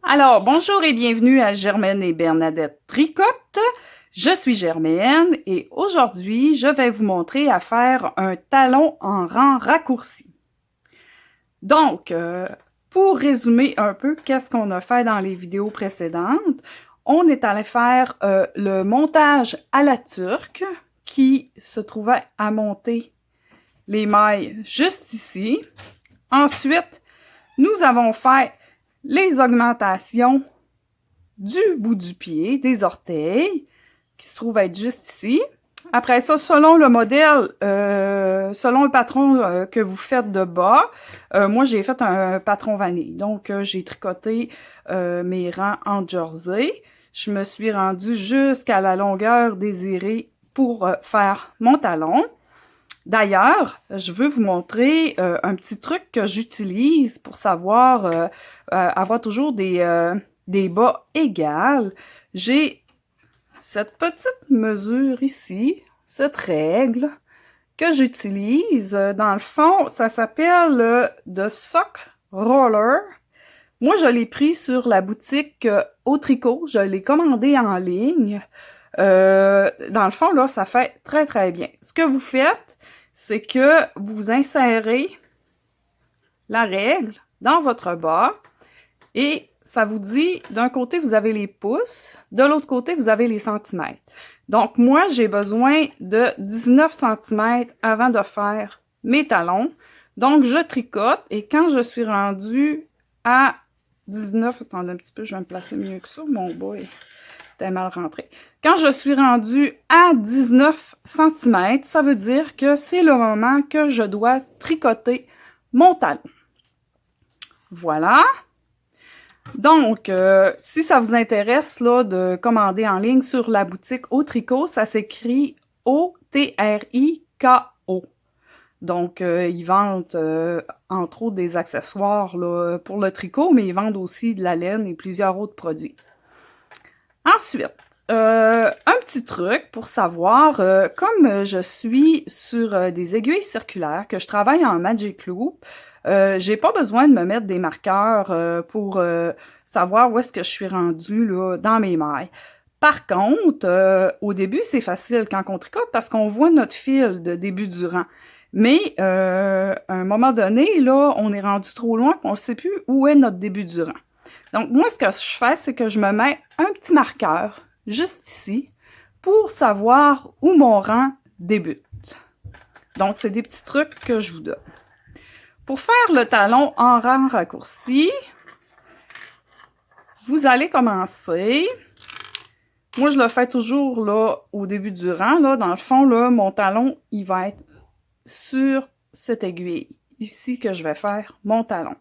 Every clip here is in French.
Alors, bonjour et bienvenue à Germaine et Bernadette Tricotent. Je suis Germaine et aujourd'hui, je vais vous montrer à faire un talon en rang raccourci. Donc, pour résumer un peu qu'est-ce qu'on a fait dans les vidéos précédentes, on est allé faire le montage à la turque qui se trouvait à monter les mailles juste ici. Ensuite, nous avons fait les augmentations du bout du pied, des orteils, qui se trouvent être juste ici. Après ça, selon le modèle, selon le patron que vous faites de bas, moi j'ai fait un patron vanille. Donc j'ai tricoté mes rangs en jersey. Je me suis rendue jusqu'à la longueur désirée pour faire mon talon. D'ailleurs, je veux vous montrer un petit truc que j'utilise pour savoir avoir toujours des bas égales. J'ai cette petite mesure ici, cette règle que j'utilise. Dans le fond, ça s'appelle The Sock Roller. Moi, je l'ai pris sur la boutique au tricot. Je l'ai commandé en ligne. Dans le fond, là, ça fait très, très bien. Ce que vous faites, c'est que vous insérez la règle dans votre bas et ça vous dit, d'un côté, vous avez les pouces, de l'autre côté, vous avez les centimètres. Donc, moi, j'ai besoin de 19 cm avant de faire mes talons. Donc, je tricote et quand je suis rendue à 19, attendez un petit peu, je vais me placer mieux que ça, mon bas était mal rentré. Quand je suis rendue à 19 cm, ça veut dire que c'est le moment que je dois tricoter mon talon. Voilà. Donc, si ça vous intéresse là, de commander en ligne sur la boutique Au Tricot, ça s'écrit O-T-R-I-K-O. Donc, ils vendent entre autres des accessoires là, pour le tricot, mais ils vendent aussi de la laine et plusieurs autres produits. Ensuite, un petit truc pour savoir, comme je suis sur des aiguilles circulaires, que je travaille en Magic Loop, j'ai pas besoin de me mettre des marqueurs pour savoir où est-ce que je suis rendue là, dans mes mailles. Par contre, au début, c'est facile quand on tricote parce qu'on voit notre fil de début du rang. Mais à un moment donné, là, on est rendu trop loin et on ne sait plus où est notre début du rang. Donc, moi, ce que je fais, c'est que je me mets un petit marqueur juste ici pour savoir où mon rang débute. Donc, c'est des petits trucs que je vous donne. Pour faire le talon en rang raccourci, vous allez commencer. Moi, je le fais toujours là au début du rang. Là, dans le fond, là, mon talon, il va être sur cette aiguille ici que je vais faire mon talon.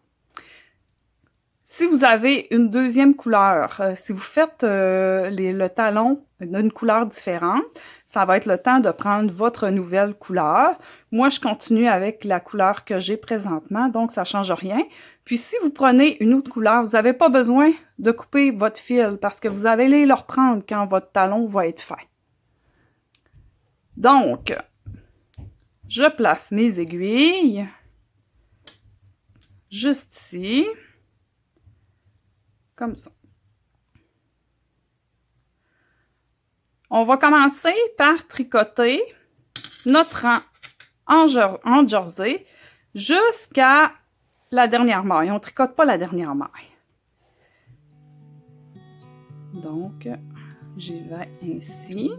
Si vous avez une deuxième couleur, si vous faites le talon d'une couleur différente, ça va être le temps de prendre votre nouvelle couleur. Moi, je continue avec la couleur que j'ai présentement, donc ça ne change rien. Puis si vous prenez une autre couleur, vous n'avez pas besoin de couper votre fil parce que vous allez le reprendre quand votre talon va être fait. Donc, je place mes aiguilles juste ici. Comme ça. On va commencer par tricoter notre rang en jersey jusqu'à la dernière maille. On ne tricote pas la dernière maille. Donc, j'y vais ainsi.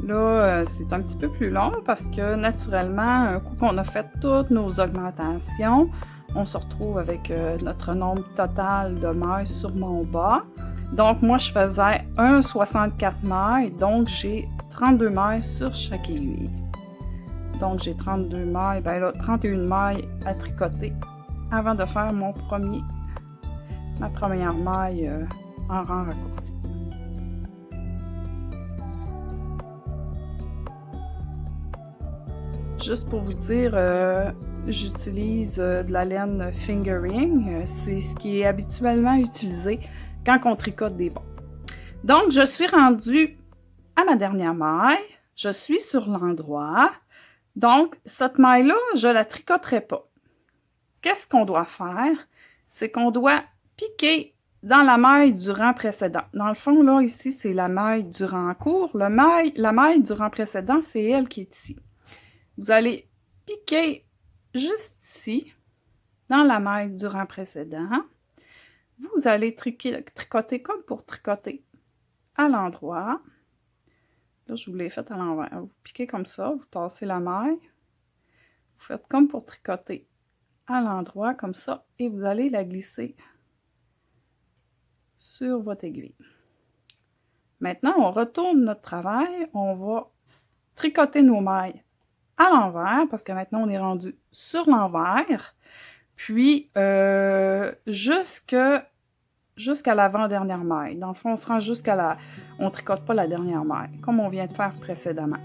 Là, c'est un petit peu plus long parce que naturellement, un coup qu'on a fait toutes nos augmentations, on se retrouve avec notre nombre total de mailles sur mon bas. Donc, moi, je faisais un 64 mailles, donc j'ai 32 mailles sur chaque aiguille. Donc, j'ai 32 mailles, ben là, 31 mailles à tricoter avant de faire ma première maille en rang raccourci. Juste pour vous dire, j'utilise de la laine fingering. C'est ce qui est habituellement utilisé quand on tricote des bas. Donc, je suis rendue à ma dernière maille. Je suis sur l'endroit. Donc, cette maille-là, je ne la tricoterai pas. Qu'est-ce qu'on doit faire? C'est qu'on doit piquer dans la maille du rang précédent. Dans le fond, là, ici, c'est la maille du rang court. La maille du rang précédent, c'est elle qui est ici. Vous allez piquer juste ici, dans la maille du rang précédent. Vous allez tricoter comme pour tricoter à l'endroit. Là, je vous l'ai fait à l'envers. Vous piquez comme ça, vous tassez la maille. Vous faites comme pour tricoter à l'endroit, comme ça, et vous allez la glisser sur votre aiguille. Maintenant, on retourne notre travail. On va tricoter nos mailles à l'envers, parce que maintenant, on est rendu sur l'envers. Puis, jusqu'à l'avant-dernière maille. Dans le fond, on se rend on tricote pas la dernière maille, comme on vient de faire précédemment.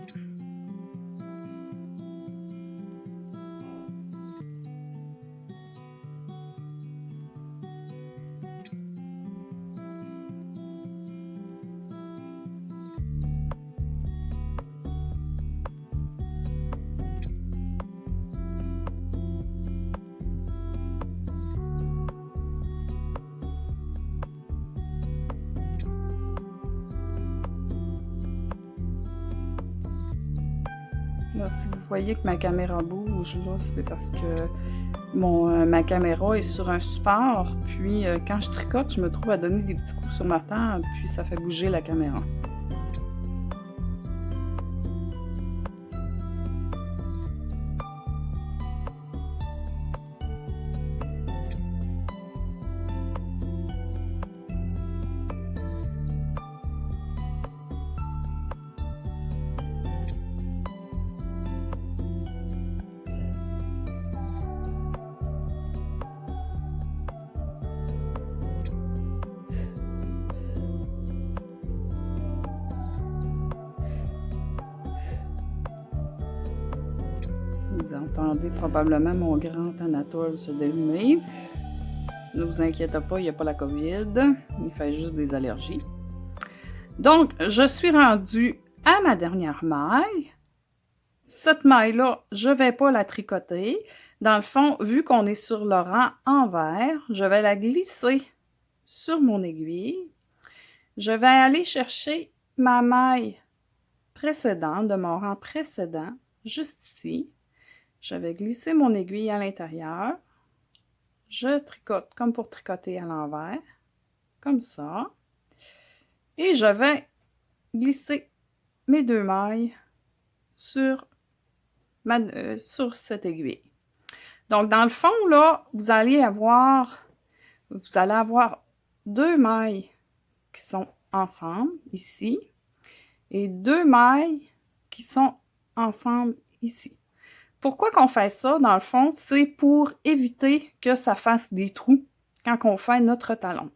Là, si vous voyez que ma caméra bouge, c'est parce que ma caméra est sur un support, puis quand je tricote, je me trouve à donner des petits coups sur ma table, puis ça fait bouger la caméra. Vous entendez probablement mon grand Anatole se délumer. Ne vous inquiétez pas, il n'y a pas la COVID. Il fait juste des allergies. Donc, je suis rendue à ma dernière maille. Cette maille-là, je ne vais pas la tricoter. Dans le fond, vu qu'on est sur le rang envers, je vais la glisser sur mon aiguille. Je vais aller chercher ma maille précédente, de mon rang précédent, juste ici. Je vais glisser mon aiguille à l'intérieur. Je tricote comme pour tricoter à l'envers, comme ça. Et je vais glisser mes deux mailles sur cette aiguille. Donc, dans le fond, là, vous allez avoir deux mailles qui sont ensemble, ici, et deux mailles qui sont ensemble, ici. Pourquoi qu'on fait ça, dans le fond, c'est pour éviter que ça fasse des trous quand on fait notre talon.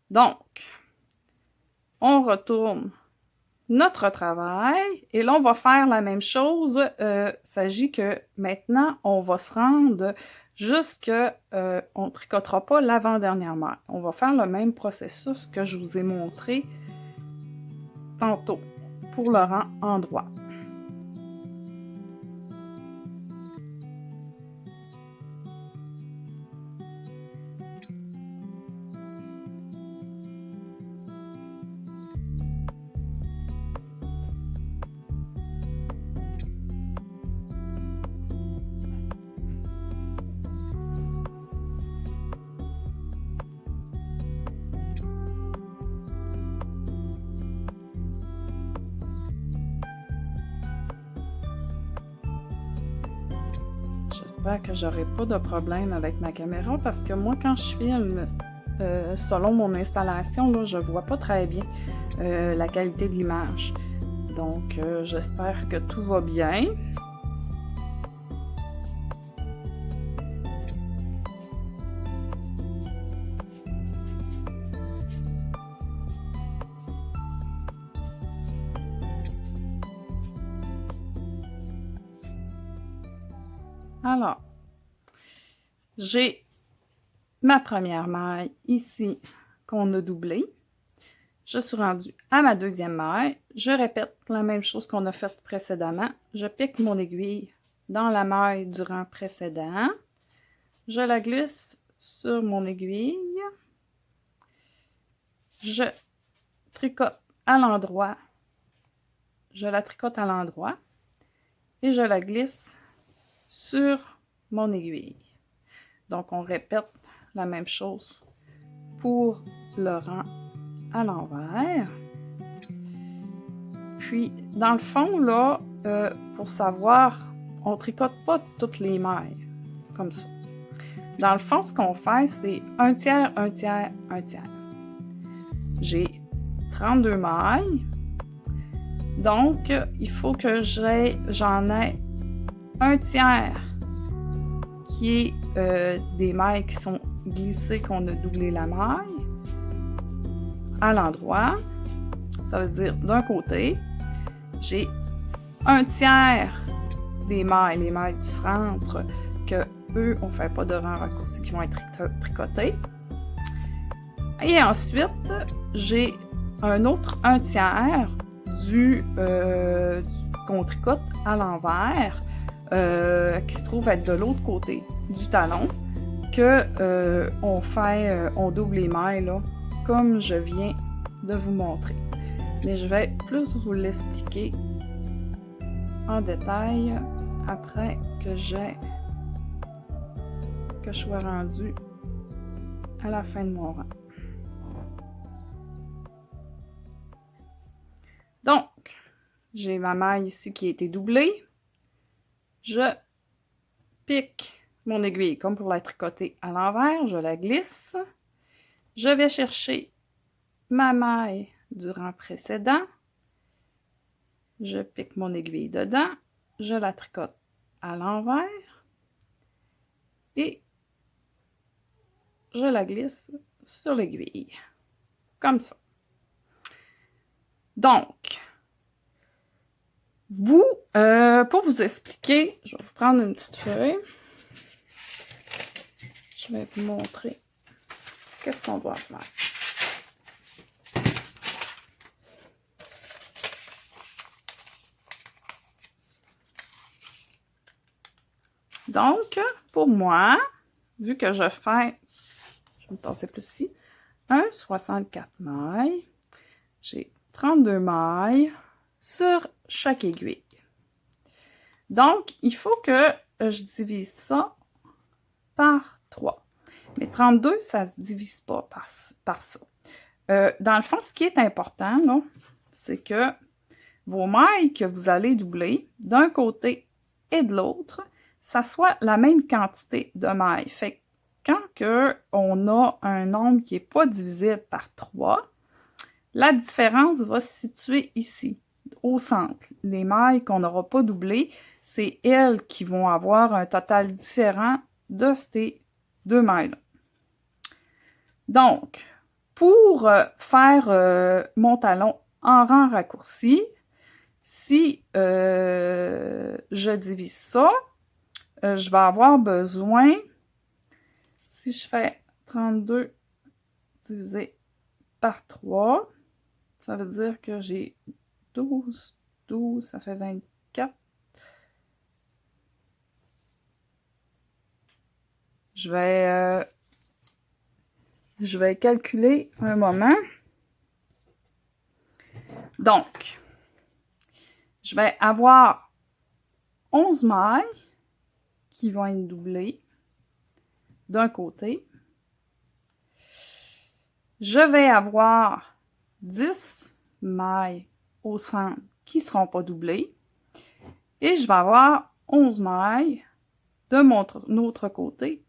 Donc, on retourne notre travail et là, on va faire la même chose. Il s'agit que maintenant, on va se rendre on ne tricotera pas l'avant-dernière maille. On va faire le même processus que je vous ai montré tantôt pour le rang endroit. J'espère que j'aurai pas de problème avec ma caméra parce que moi, quand je filme, selon mon installation, là, je vois pas très bien la qualité de l'image. Donc, j'espère que tout va bien. Alors, j'ai ma première maille ici qu'on a doublée. Je suis rendue à ma deuxième maille. Je répète la même chose qu'on a faite précédemment. Je pique mon aiguille dans la maille du rang précédent. Je la glisse sur mon aiguille. Je tricote à l'endroit. Je la tricote à l'endroit et je la glisse sur mon aiguille. Donc, on répète la même chose pour le rang à l'envers. Puis, dans le fond, là, pour savoir, on tricote pas toutes les mailles, comme ça. Dans le fond, ce qu'on fait, c'est un tiers, un tiers, un tiers. J'ai 32 mailles. Donc, il faut que j'en ai un tiers qui est des mailles qui sont glissées, qu'on a doublé la maille à l'endroit. Ça veut dire d'un côté, j'ai un tiers des mailles, les mailles du centre, que eux, on ne fait pas de rang raccourci, qui vont être tricotées. Et ensuite, j'ai un tiers qu'on tricote à l'envers, qui se trouve être de l'autre côté du talon, que on double les mailles, là, comme je viens de vous montrer. Mais je vais plus vous l'expliquer en détail après que je sois rendue à la fin de mon rang. Donc, j'ai ma maille ici qui a été doublée. Je pique mon aiguille comme pour la tricoter à l'envers, je la glisse. Je vais chercher ma maille du rang précédent. Je pique mon aiguille dedans, je la tricote à l'envers et je la glisse sur l'aiguille, comme ça. Donc, pour vous expliquer, je vais vous prendre une petite feuille. Je vais vous montrer qu'est-ce qu'on doit faire. Donc, pour moi, vu que je fais, je vais me tasser plus ici, 64 mailles, j'ai 32 mailles sur chaque aiguille. Donc, il faut que je divise ça par 3. Mais 32, ça ne se divise pas par ça. Dans le fond, ce qui est important, là, c'est que vos mailles que vous allez doubler d'un côté et de l'autre, ça soit la même quantité de mailles. Fait que quand on a un nombre qui n'est pas divisible par 3, la différence va se situer ici, au centre. Les mailles qu'on n'aura pas doublées, c'est elles qui vont avoir un total différent de ces deux mailles-là. Donc, pour faire mon talon en rang raccourci, si je divise ça, je vais avoir besoin, si je fais 32 divisé par 3, ça veut dire que j'ai 12, ça fait 24. Je vais calculer un moment. Donc, je vais avoir 11 mailles qui vont être doublées d'un côté. Je vais avoir 10 mailles au centre qui ne seront pas doublées. Et je vais avoir 11 mailles de mon autre côté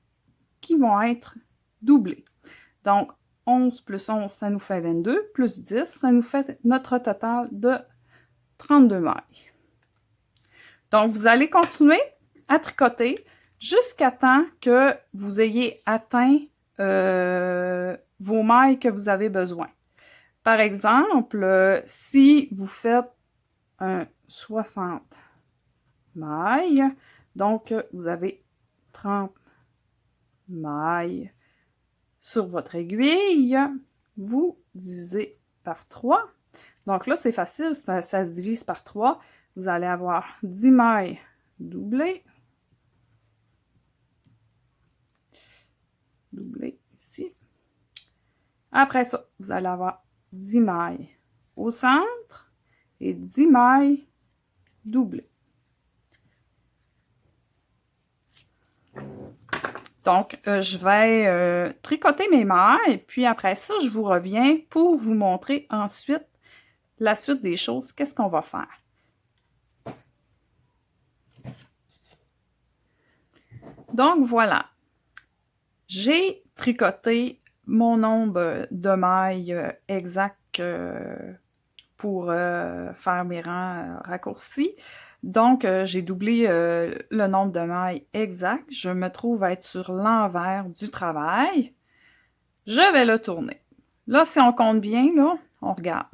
qui vont être doublées. Donc, 11 plus 11, ça nous fait 22, plus 10, ça nous fait notre total de 32 mailles. Donc, vous allez continuer à tricoter jusqu'à temps que vous ayez atteint vos mailles que vous avez besoin. Par exemple, si vous faites un 60 mailles, donc vous avez 30 mailles sur votre aiguille, vous divisez par 3. Donc là, c'est facile, ça se divise par 3. Vous allez avoir 10 mailles doublées. Doublées ici. Après ça, vous allez avoir 10 mailles au centre et 10 mailles doublées. Donc, je vais tricoter mes mailles, puis après ça, je vous reviens pour vous montrer ensuite la suite des choses. Qu'est-ce qu'on va faire? Donc, voilà. J'ai tricoté mon nombre de mailles exact pour faire mes rangs raccourcis. Donc, j'ai doublé le nombre de mailles exact. Je me trouve à être sur l'envers du travail. Je vais le tourner. Là, si on compte bien, là, on regarde.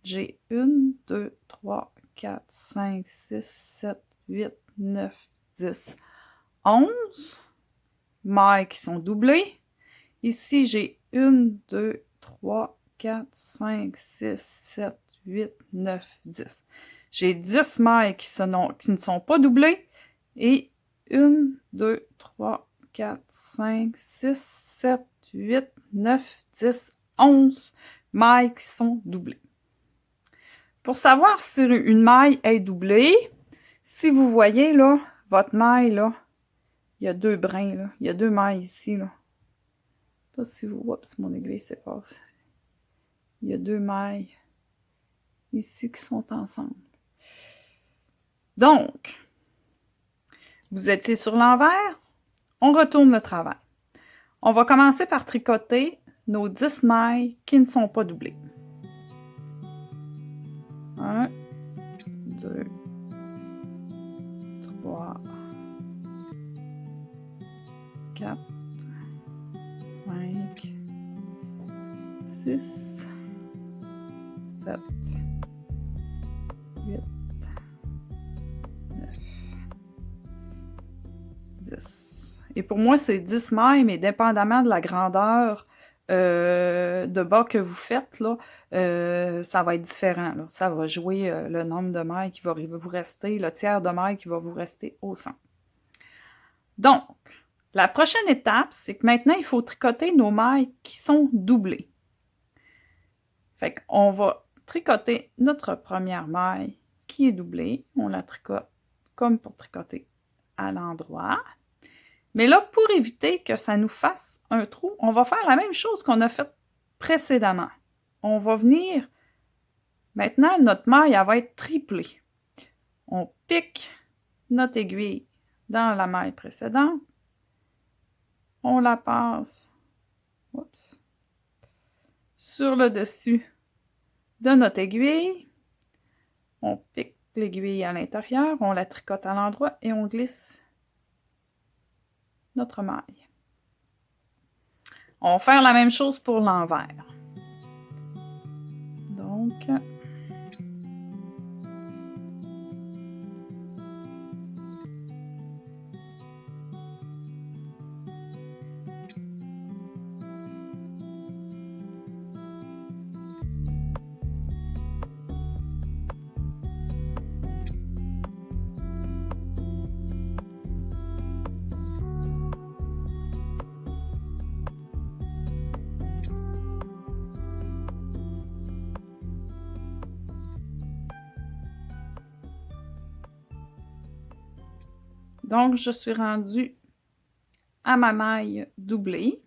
J'ai 1, 2, 3, 4, 5, 6, 7, 8, 9, 10, 11 mailles qui sont doublées. Ici, j'ai 1, 2, 3, 4, 5, 6, 7, 8, 9, 10. J'ai 10 mailles qui ne sont pas doublées et 1, 2, 3, 4, 5, 6, 7, 8, 9, 10, 11 mailles qui sont doublées. Pour savoir si une maille est doublée, si vous voyez là, votre maille là, il y a 2 brins là, il y a 2 mailles ici là. Pas si vous... Oups, mon aiguille s'efface. Il y a 2 mailles ici qui sont ensemble. Donc, vous étiez sur l'envers, on retourne le travail. On va commencer par tricoter nos 10 mailles qui ne sont pas doublées. 1, 2, 3, 4, 5, 6, 7, 8, 9, 10. Et pour moi, c'est 10 mailles, mais dépendamment de la grandeur de bas que vous faites, là, ça va être différent. Là. Ça va jouer le nombre de mailles qui va vous rester, le tiers de mailles qui va vous rester au centre. Donc, la prochaine étape, c'est que maintenant, il faut tricoter nos mailles qui sont doublées. Fait qu'on va tricoter notre première maille qui est doublée. On la tricote comme pour tricoter à l'endroit. Mais là, pour éviter que ça nous fasse un trou, on va faire la même chose qu'on a fait précédemment. On va venir... Maintenant, notre maille, elle va être triplée. On pique notre aiguille dans la maille précédente. On la passe sur le dessus de notre aiguille. On pique l'aiguille à l'intérieur, on la tricote à l'endroit et on glisse notre maille. On va faire la même chose pour l'envers. Donc, je suis rendue à ma maille doublée.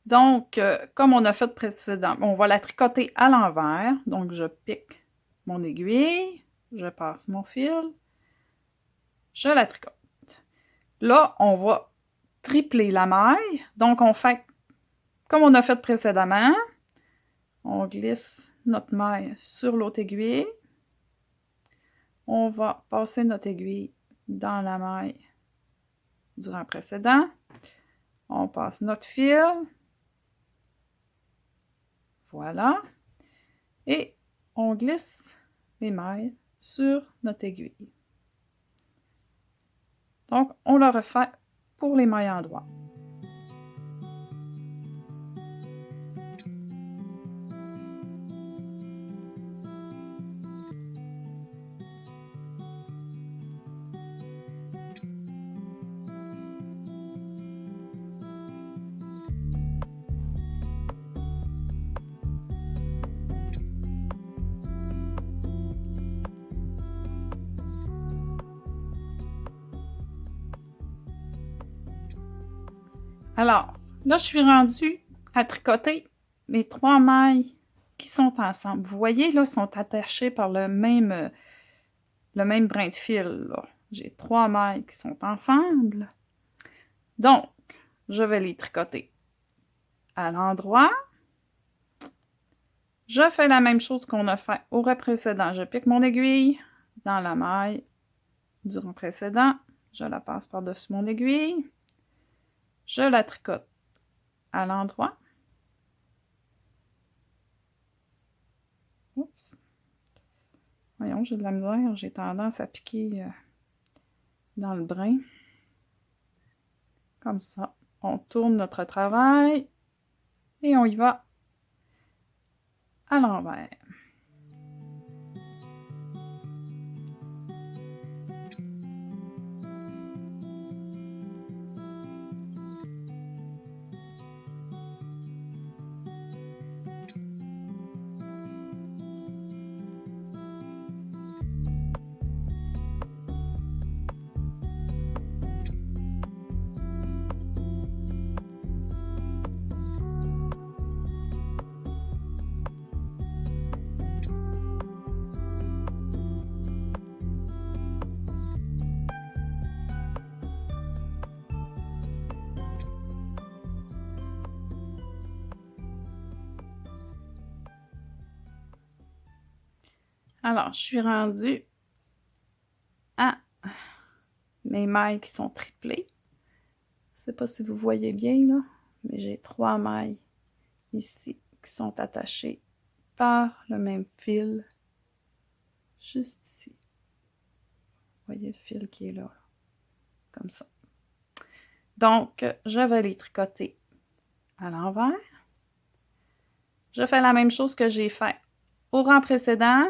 Donc, comme on a fait précédemment, on va la tricoter à l'envers. Donc, je pique mon aiguille, je passe mon fil, je la tricote. Là, on va tripler la maille. Donc, on fait comme on a fait précédemment. On glisse notre maille sur l'autre aiguille. on va passer notre aiguille dans la maille du rang précédent. On passe notre fil. Voilà. Et on glisse les mailles sur notre aiguille. Donc, on le refait pour les mailles endroits. Alors, là, je suis rendue à tricoter les 3 mailles qui sont ensemble. Vous voyez, là, sont attachées par le même brin de fil. J'ai 3 mailles qui sont ensemble. Donc, je vais les tricoter à l'endroit. Je fais la même chose qu'on a fait au rang précédent. Je pique mon aiguille dans la maille du rang précédent. Je la passe par-dessus mon aiguille. Je la tricote à l'endroit. Oups. Voyons, j'ai de la misère. J'ai tendance à piquer dans le brin. Comme ça. On tourne notre travail et on y va à l'envers. Alors, je suis rendue à mes mailles qui sont triplées. Je ne sais pas si vous voyez bien, là, mais j'ai 3 mailles ici qui sont attachées par le même fil, juste ici. Vous voyez le fil qui est là, comme ça. Donc, je vais les tricoter à l'envers. Je fais la même chose que j'ai fait au rang précédent.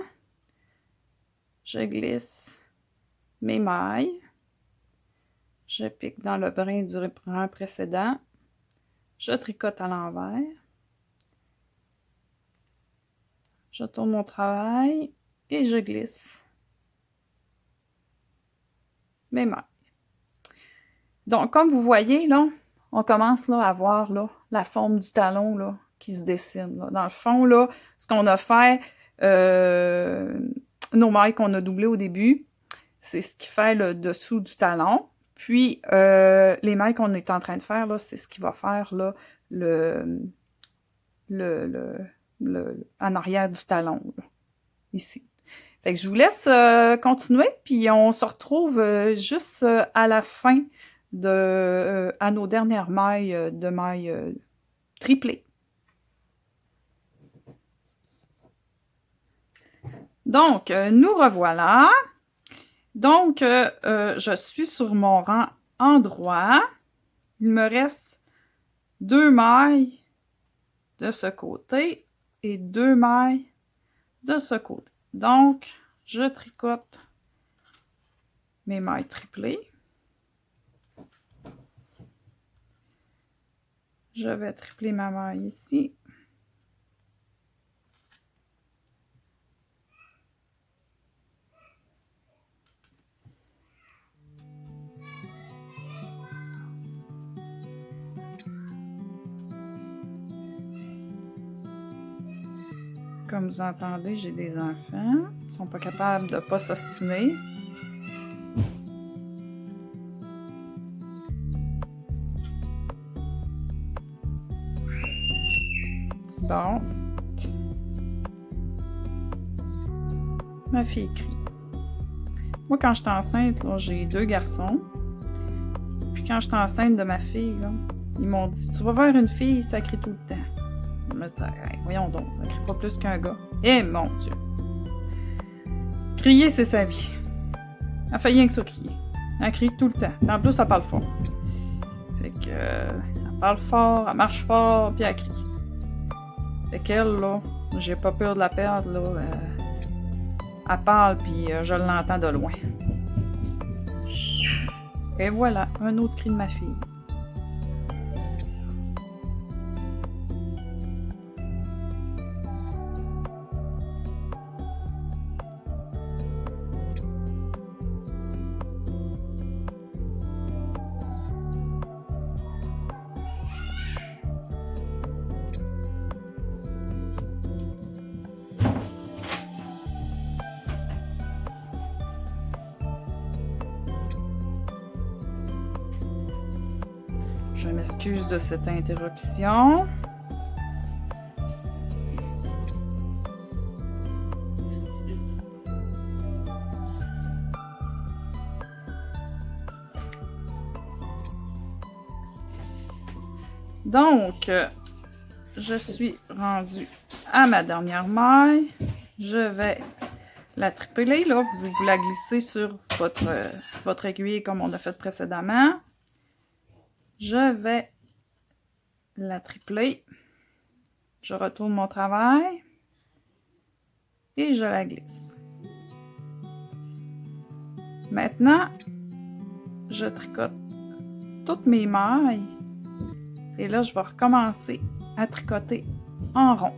Je glisse mes mailles. Je pique dans le brin du rang précédent. Je tricote à l'envers. Je tourne mon travail et je glisse mes mailles. Donc, comme vous voyez, là, on commence là, à voir là, la forme du talon là, qui se dessine. Là. Dans le fond, là, ce qu'on a fait, nos mailles qu'on a doublées au début, c'est ce qui fait le dessous du talon. Puis, les mailles qu'on est en train de faire, là, c'est ce qui va faire là, en arrière du talon, là, ici. Fait que je vous laisse continuer, puis on se retrouve juste à la fin à nos dernières mailles de mailles triplées. Donc, nous revoilà. Donc, je suis sur mon rang endroit. Il me reste 2 mailles de ce côté et 2 mailles de ce côté. Donc, je tricote mes mailles triplées. Je vais tripler ma maille ici. Comme vous entendez, j'ai des enfants. Ils ne sont pas capables de ne pas s'ostiner. Bon. Ma fille crie. Moi, quand j'étais enceinte, j'ai 2 garçons. Puis quand j'étais enceinte de ma fille, là, ils m'ont dit « Tu vas voir une fille, ça crie tout le temps. » Je me disais hey, « Voyons donc, ça crie pas plus qu'un gars. » Eh mon Dieu! Crier, c'est sa vie. Elle fait rien que ça crier. Elle crie tout le temps. En plus, elle parle fort. Fait que... elle parle fort, elle marche fort, puis elle crie. Fait qu'elle, là, j'ai pas peur de la perdre, là. Elle parle, puis je l'entends de loin. Et voilà, un autre cri de ma fille. Je m'excuse de cette interruption. Donc, je suis rendue à ma dernière maille. Je vais la tripeler, là. Vous la glissez sur votre aiguille comme on a fait précédemment. Je vais la tripler. Je retourne mon travail. Et je la glisse. Maintenant, je tricote toutes mes mailles. Et là, je vais recommencer à tricoter en rond.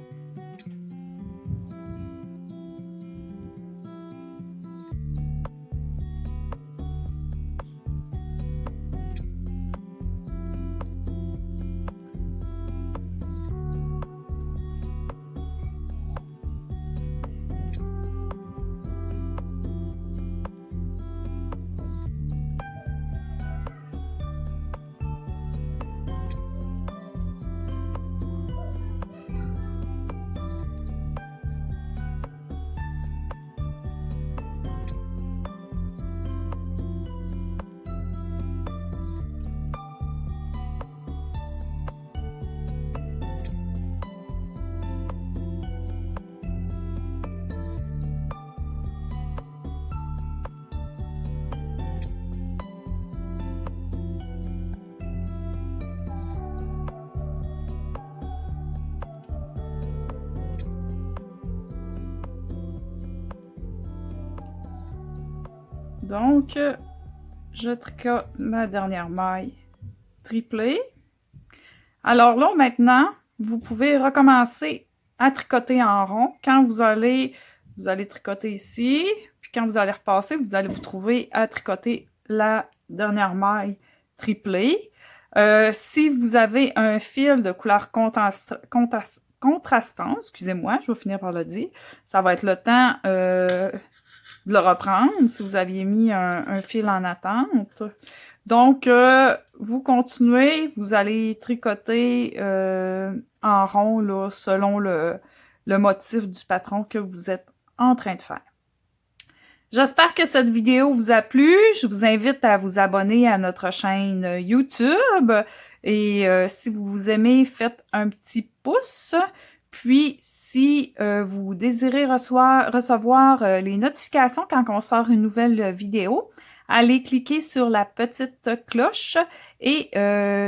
Donc, je tricote ma dernière maille triplée. Alors là, maintenant, vous pouvez recommencer à tricoter en rond. Quand vous allez tricoter ici, puis quand vous allez repasser, vous allez vous trouver à tricoter la dernière maille triplée. Si vous avez un fil de couleur contrastante, excusez-moi, je vais finir par le dire, ça va être le temps de le reprendre si vous aviez mis un fil en attente. Donc, vous continuez, vous allez tricoter en rond là, selon le motif du patron que vous êtes en train de faire. J'espère que cette vidéo vous a plu. Je vous invite à vous abonner à notre chaîne YouTube. Et si vous aimez, faites un petit pouce. Puis, si vous désirez recevoir les notifications quand on sort une nouvelle vidéo, allez cliquer sur la petite cloche et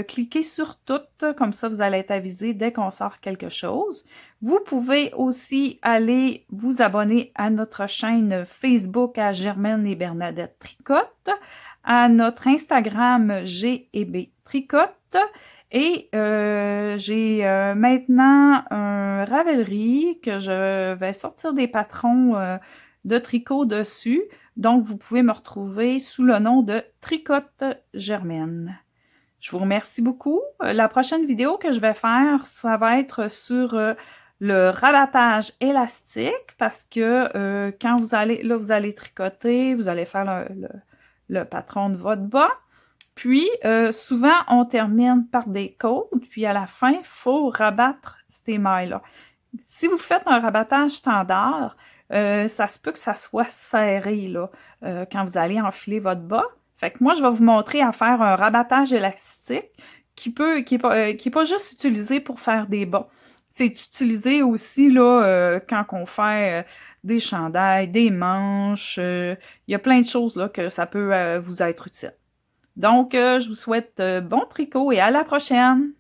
cliquez sur toutes, comme ça vous allez être avisé dès qu'on sort quelque chose. Vous pouvez aussi aller vous abonner à notre chaîne Facebook à Germaine et Bernadette Tricotte, à notre Instagram G&B Tricotte. Et j'ai maintenant un Ravelry que je vais sortir des patrons de tricot dessus. Donc, vous pouvez me retrouver sous le nom de Tricotte Germaine. Je vous remercie beaucoup. La prochaine vidéo que je vais faire, ça va être sur le rabattage élastique parce que quand vous allez tricoter, vous allez faire le patron de votre bas. Puis, souvent, on termine par des côtes, puis à la fin, il faut rabattre ces mailles-là. Si vous faites un rabattage standard, ça se peut que ça soit serré là, quand vous allez enfiler votre bas. Fait que moi, je vais vous montrer à faire un rabattage élastique qui est pas juste utilisé pour faire des bas. C'est utilisé aussi là, quand on fait des chandails, des manches. Il y a plein de choses là, que ça peut vous être utile. Donc, je vous souhaite bon tricot et à la prochaine!